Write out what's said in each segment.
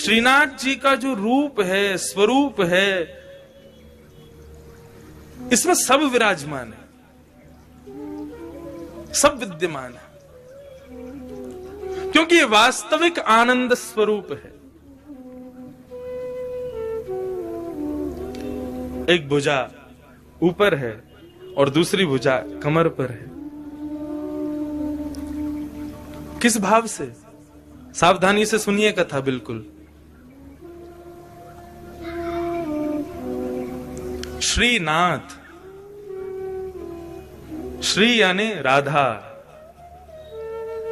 श्रीनाथ जी का जो रूप है, स्वरूप है, इसमें सब विराजमान है, सब विद्यमान है, क्योंकि ये वास्तविक आनंद स्वरूप है। एक भुजा ऊपर है और दूसरी भुजा कमर पर है। किस भाव से? सावधानी से सुनिए कथा बिल्कुल। श्रीनाथ, श्री यानी राधा,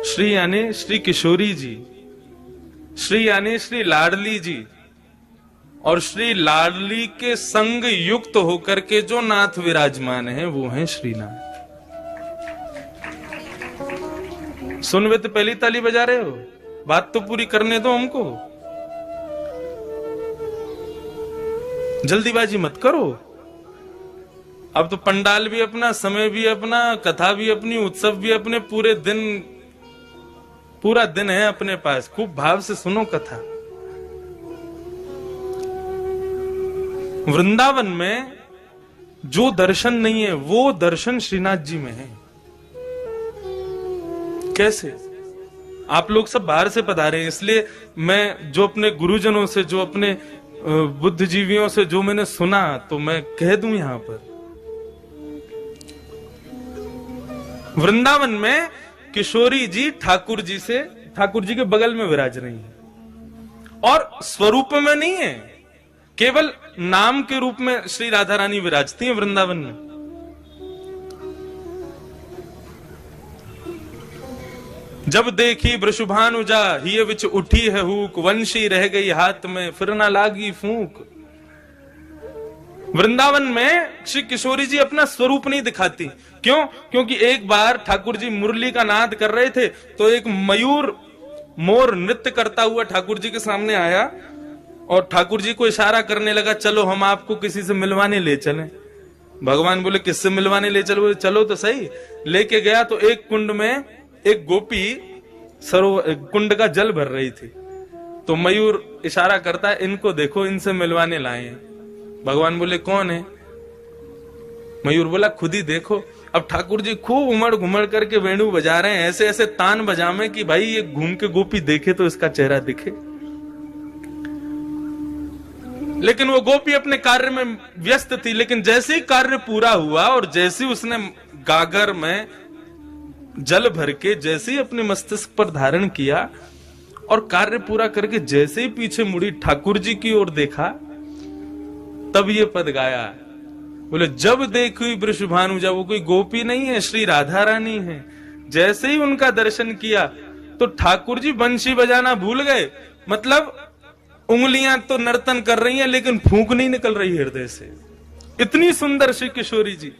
श्री यानी श्री किशोरी जी, श्री यानी श्री लाडली जी, और श्री लाडली के संग युक्त होकर के जो नाथ विराजमान है वो है श्रीनाथ। सुनवे तो पहली ताली बजा रहे हो, बात तो पूरी करने दो हमको, जल्दीबाजी मत करो। अब तो पंडाल भी अपना, समय भी अपना, कथा भी अपनी, उत्सव भी अपने, पूरा दिन है अपने पास। खूब भाव से सुनो कथा। वृंदावन में जो दर्शन नहीं है वो दर्शन श्रीनाथ जी में है। कैसे? आप लोग सब बाहर से पधारे हैं, इसलिए मैं जो अपने गुरुजनों से, जो अपने बुद्धिजीवियों से जो मैंने सुना तो मैं कह दूं यहां पर। वृंदावन में किशोरी जी ठाकुर जी के बगल में विराज रही है, और स्वरूप में नहीं है, केवल नाम के रूप में श्री राधा रानी विराजती हैं वृंदावन में। जब देखी वृषभानुजा हिय विच उठी है हुक, वंशी रह गई हाथ में फिर ना लागी फूंक। वृंदावन में श्री किशोरी जी अपना स्वरूप नहीं दिखाती। क्यों? क्योंकि एक बार ठाकुर जी मुरली का नाद कर रहे थे तो एक मयूर मोर नृत्य करता हुआ ठाकुर जी के सामने आया और ठाकुर जी को इशारा करने लगा, चलो हम आपको किसी से मिलवाने ले चलें। भगवान बोले किससे मिलवाने ले चलो? बोले चलो तो सही। लेके गया तो एक कुंड में एक गोपी कुंड का जल भर रही थी, तो मयूर इशारा करता है, इनको देखो, इनसे मिलवाने लाए हैं। भगवान बोले कौन है? मयूर बोला खुद ही देखो। अब ठाकुर जी खूब उमड़ घुमड़ करके वेणु बजा रहे हैं, ऐसे ऐसे तान बजामे कि भाई ये घूम के गोपी देखे तो इसका चेहरा दिखे। लेकिन वो गोपी अपने कार्य में व्यस्त थी। लेकिन जैसे ही कार्य पूरा हुआ और जैसे ही उसने गागर में जल भर के जैसे ही अपने मस्तिष्क पर धारण किया और कार्य पूरा करके जैसे ही पीछे मुड़ी ठाकुर जी की ओर देखा, तब ये पद गाया। बोले जब देखी वृषभानुजा, वो कोई गोपी नहीं है, श्री राधा रानी है। जैसे ही उनका दर्शन किया तो ठाकुर जी बंशी बजाना भूल गए। मतलब उंगलियां तो नर्तन कर रही हैं लेकिन फूंक नहीं निकल रही हृदय से। इतनी सुंदर श्री किशोरी जी।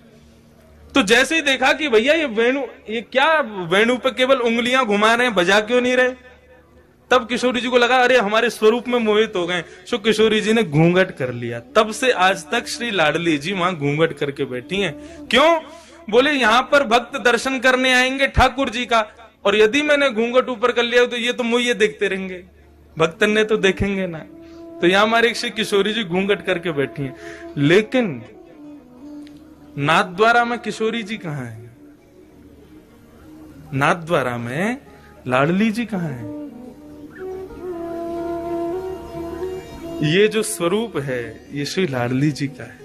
तो जैसे ही देखा कि भैया ये क्या वेणु पे केवल उंगलियां घुमा रहे हैं, बजा क्यों नहीं रहे, तब किशोरी जी को लगा अरे हमारे स्वरूप में मोहित हो गए। सो किशोरी जी ने घूंघट कर लिया। तब से आज तक श्री लाडली जी वहां घूंघट करके बैठी हैं। क्यों? बोले यहाँ पर भक्त दर्शन करने आएंगे ठाकुर जी का, और यदि मैंने घूंघट ऊपर कर लिया तो ये तो मुझे देखते रहेंगे, भक्तन ने तो देखेंगे ना। तो यहाँ हमारे श्री किशोरी जी घूंघट करके बैठी हैं। लेकिन नाथद्वारा में किशोरी जी कहाँ है? नाथद्वारा में लाडली जी कहाँ है? ये जो स्वरूप है ये श्री लाडली जी का है।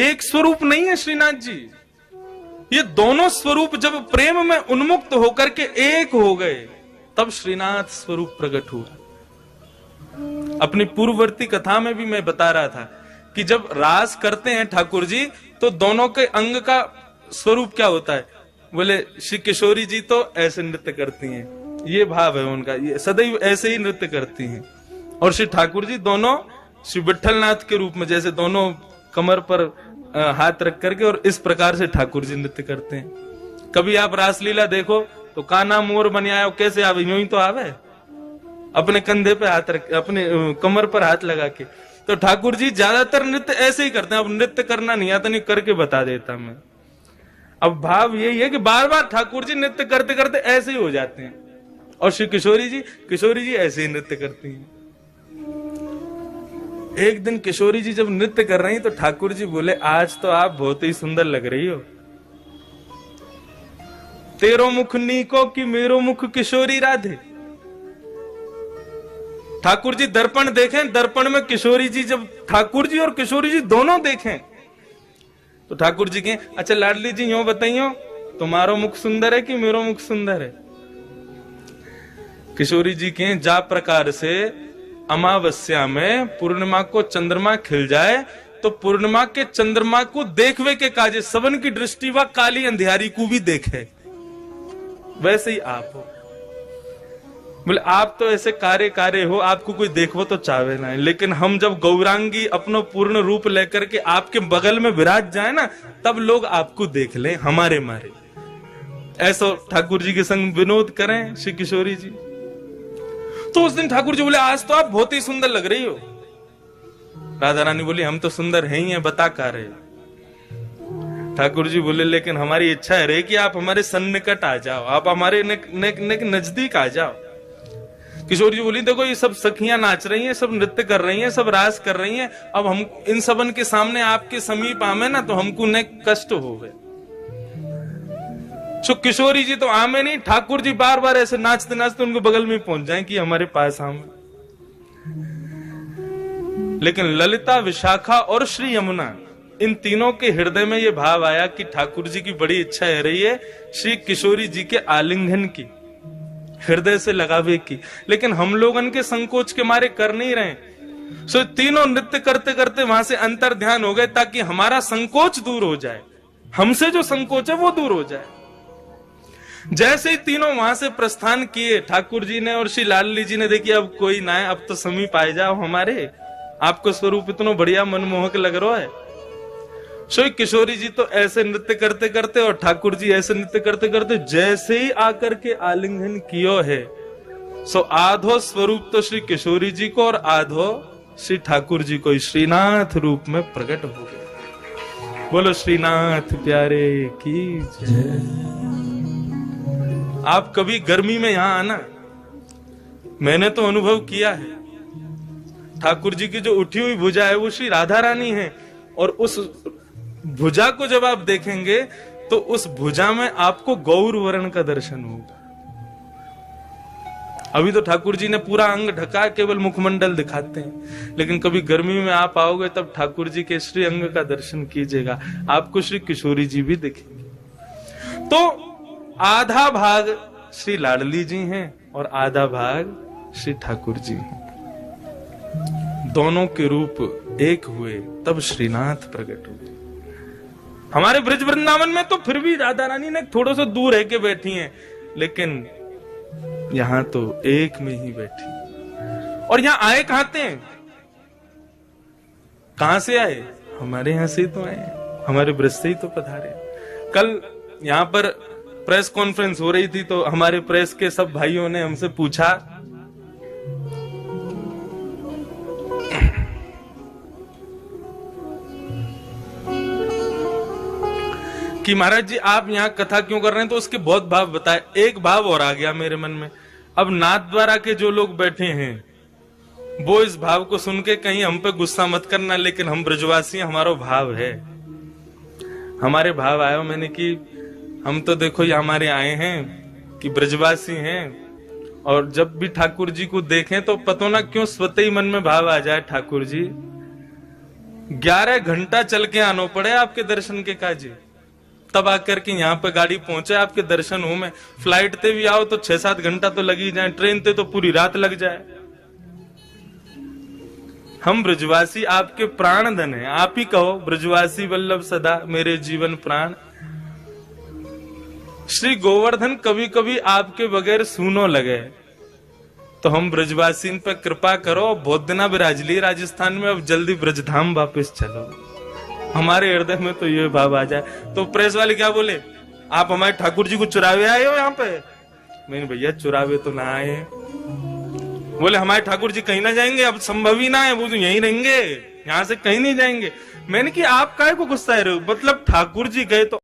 एक स्वरूप नहीं है श्रीनाथ जी। ये दोनों स्वरूप जब प्रेम में उन्मुक्त होकर के एक हो गए तब श्रीनाथ स्वरूप प्रकट हुआ। अपनी पूर्ववर्ती कथा में भी मैं बता रहा था कि जब रास करते हैं ठाकुर जी तो दोनों के अंग का स्वरूप क्या होता है? बोले श्री किशोरी जी तो ऐसे नृत्य करती हैं, ये भाव है उनका, ये सदैव ऐसे ही नृत्य करती हैं। और श्री ठाकुर जी दोनों श्री विठलनाथ के रूप में जैसे दोनों कमर पर हाथ रख करके और इस प्रकार से ठाकुर जी नृत्य करते हैं। कभी आप रासलीला देखो तो काना मोर बने आयो, कैसे आवे? यूं ही तो आवे, अपने कंधे पे हाथ रख, अपने कमर पर हाथ लगा के। तो ठाकुर जी ज्यादातर नृत्य ऐसे ही करते हैं। अब नृत्य करना नहीं आता, नहीं करके बता देता मैं। अब भाव यही है कि बार बार ठाकुर जी नृत्य करते करते ऐसे ही हो जाते हैं। और श्री किशोरी जी ऐसे ही नृत्य करती हैं। एक दिन किशोरी जी जब नृत्य कर रही तो ठाकुर जी बोले, आज तो आप बहुत ही सुंदर लग रही हो। तेरो मुख नीको कि मेरो मुख किशोरी राधे। ठाकुर जी दर्पण देखें, दर्पण में किशोरी जी, जब ठाकुर जी और किशोरी जी दोनों देखें तो ठाकुर जी कहें, अच्छा लाडली जी यूं बताइयो, तुम्हारो मुख सुंदर है कि मेरो मुख सुंदर है? किशोरी जी कहें, जा प्रकार से अमावस्या में पूर्णिमा को चंद्रमा खिल जाए तो पूर्णिमा के चंद्रमा को देखवे के काजे सबन की दृष्टि व काली अंधियारी को भी देखे, वैसे ही आप हो। बोले आप तो ऐसे कार्य हो, आपको कोई देखो तो चावे ना है, लेकिन हम जब गौरांगी अपना पूर्ण रूप लेकर के आपके बगल में विराज जाए ना, तब लोग आपको देख लें हमारे मारे। ऐसा ठाकुर जी के संग विनोद करें श्री किशोरी जी। तो उस दिन ठाकुर जी बोले, आज तो आप बहुत ही सुंदर लग रही हो। राधा रानी बोली, हम तो सुंदर हैं ही हैं, बता का रहे। ठाकुर जी बोले, लेकिन हमारी इच्छा है रे कि आप हमारे सन्निकट आ जाओ, आप हमारे नजदीक आ जाओ। किशोर जी बोली, देखो ये सब सखियां नाच रही हैं, सब नृत्य कर रही हैं, सब रास कर रही हैं, अब हम इन सबन के सामने आपके समीप आमे ना तो हमको न कष्ट होवे। सो किशोरी जी तो आमे नहीं, ठाकुर जी बार बार ऐसे नाचते नाचते उनके बगल में पहुंच जाएं कि हमारे पास आमे। लेकिन ललिता, विशाखा और श्री यमुना, इन तीनों के हृदय में यह भाव आया कि ठाकुर जी की बड़ी इच्छा है रही है श्री किशोरी जी के आलिंगन की, हृदय से लगावे की, लेकिन हम लोगन के संकोच के मारे कर नहीं रहे। सो तीनों नृत्य करते करते वहां से अंतर ध्यान हो गए ताकि हमारा संकोच दूर हो जाए, हमसे जो संकोच है वो दूर हो जाए। जैसे ही तीनों वहां से प्रस्थान किए, ठाकुर जी ने और श्री लाडली जी ने देखी अब कोई ना है, अब तो समीप आ जाओ हमारे, आपको स्वरूप इतना बढ़िया मनमोहक लग रहा है। सो किशोरी जी तो ऐसे नृत्य करते करते और ठाकुर जी ऐसे नृत्य करते करते जैसे ही आकर के आलिंगन कियो है, सो आधो स्वरूप तो श्री किशोरी जी को और आधो श्री ठाकुर जी को श्रीनाथ रूप में प्रकट हो गए। बोलो श्रीनाथ प्यारे की जय। आप कभी गर्मी में यहां आना, मैंने तो अनुभव किया है। ठाकुर जी की जो उठी हुई भुजा है वो श्री राधा रानी है, और उस भुजा को जब आप देखेंगे तो उस भुजा में आपको गौर वर्ण का दर्शन होगा। अभी तो ठाकुर जी ने पूरा अंग ढका, केवल मुखमंडल दिखाते हैं, लेकिन कभी गर्मी में आप आओगे तब ठाकुर जी के श्री अंग का दर्शन कीजिएगा, आपको श्री किशोरी जी भी दिखेंगे। तो आधा भाग श्री लाडली जी हैं और आधा भाग श्री ठाकुर जी हैं। दोनों के रूप एक हुए तब श्रीनाथ प्रकट हुए। हमारे ब्रज वृंदावन में तो फिर भी राधा रानी ने थोड़ा सा दूर रह के बैठी हैं, लेकिन यहां तो एक में ही बैठी। और यहां आए कहां थे? कहां से आए? हमारे यहां से तो आए, हमारे ब्रज से ही तो पधारे। कल यहां पर प्रेस कॉन्फ्रेंस हो रही थी तो हमारे प्रेस के सब भाइयों ने हमसे पूछा कि महाराज जी आप यहाँ कथा क्यों कर रहे हैं, तो उसके बहुत भाव बताए। एक भाव और आ गया मेरे मन में, अब नाथ द्वारा के जो लोग बैठे हैं वो इस भाव को सुन के कहीं हम पे गुस्सा मत करना, लेकिन हम ब्रजवासी हमारा भाव है, हमारे भाव आयो मैंने कि हम तो देखो ये हमारे आए हैं कि ब्रजवासी हैं, और जब भी ठाकुर जी को देखें तो पतो ना क्यों स्वतः ही मन में भाव आ जाए, ठाकुर जी 11 घंटा चल के आना पड़े आपके दर्शन के काजी, तब आकर के यहाँ पे गाड़ी पहुंचे आपके दर्शन हो में। फ्लाइट ते भी आओ तो 6-7 घंटा तो लग ही जाए, ट्रेन ते तो पूरी रात लग जाए। हम ब्रजवासी आपके प्राण धन है, आप ही कहो ब्रजवासी वल्लभ सदा मेरे जीवन प्राण। श्री गोवर्धन कभी कभी आपके बगैर सूनो लगे, तो हम ब्रजवासी पे कृपा करो, बहुत दिना विराज ली राजस्थान में, अब जल्दी ब्रजधाम वापस चलो। हमारे हृदय में तो ये भाव आ जाए। तो प्रेस वाले क्या बोले, आप हमारे ठाकुर जी को चुरावे आए हो यहाँ पे? मैंने भैया चुरावे तो ना आए। बोले हमारे ठाकुर जी कहीं ना जाएंगे, अब संभव ही ना है, वो तो यहीं रहेंगे, यहाँ से कहीं नहीं जाएंगे। मैंने कि आप काहे को गुस्सा रहे हो, मतलब ठाकुर जी गए तो